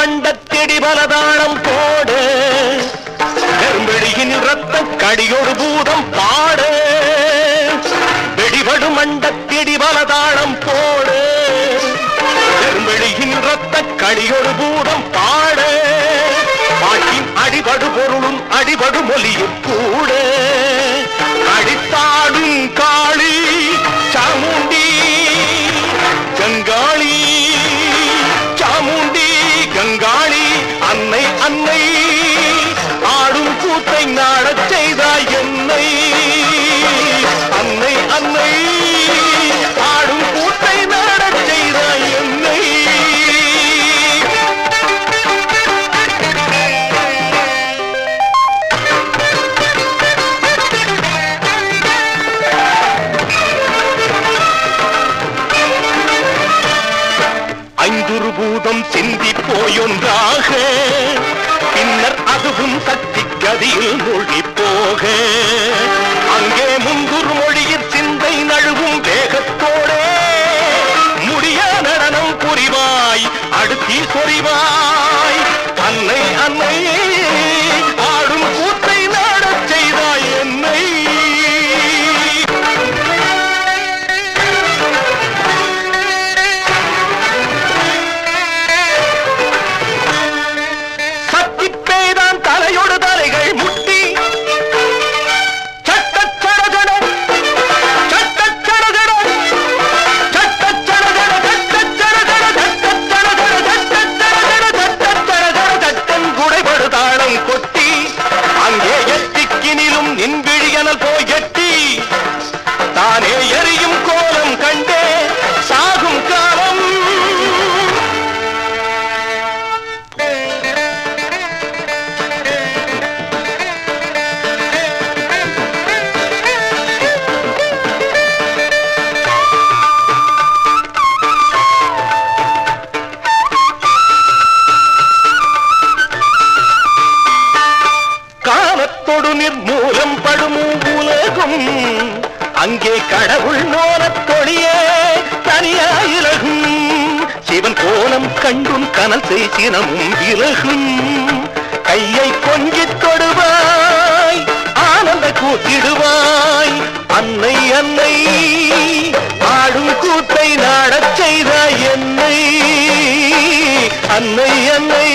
மண்டத்தெடி பலதாளம் போடு கரும்பெளியின் ரத்த கடியொரு பூதம் பாடு வெடிபடு மண்டத்தெடி பலதாளம் போடு கரும்பெளியின் ரத்த கடியொரு பூதம் பாடு பாட்டின் அடிபடு பொருளும் அடிபடு மொழியும் கூட அடித்தாடும் காளி சாமுண்டி கங்காளி சாமுண்டி கங்காளி அன்னை அன்னை ஆடும் கூத்தை நாடச் செய்தாய் என்னை அன்னை அன்னை ஆடும் கூத்தை நாடச் செய்தாய் என்னை ஐந்துரு பூதம் சிந்தி போயொன்றாக பின்னர் அதுவும் சக்தி கதியில் மூழ்கி போக அங்கே முந்துரு மொழியில் சிந்தை நழுவும் வேகத்தோடே முடிய நடனம் புரிவாய் அடுத்தி சொறிவாய் அன்னை அன்னை ஆடும் கூத்தை நாடச் செய்தாய் என்னை தலையோடு தலைகள் முட்டி சட்டச்சடகட சட்டச்சடகட சட்டச்சடகட சட்டச்சடகட சட்டச்சடகட சட்டச்சடகட சட்டச்சடகட சட்டன் குடைபடு தாளம் கொட்டி அங்கே எட்டிக்கினிலும் நின்பிழியனல் போய் எட்டி தானே எரியும் கோலம் கண்டே சாகும் காலம் நிர்மூலம் படுமும் உலகும் அங்கே கடவுள் நோனத் தொழியே தனியாயிலகும் சிவன் கோலம் கண்டும் கனல் செய்சினமும் விலகும் கையை கொஞ்சித் தொடுவாய் ஆனந்த கூத்திடுவாய் அன்னை அன்னை ஆடும் கூத்தை நாடச் செய்தாய் என்னை அன்னை அன்னை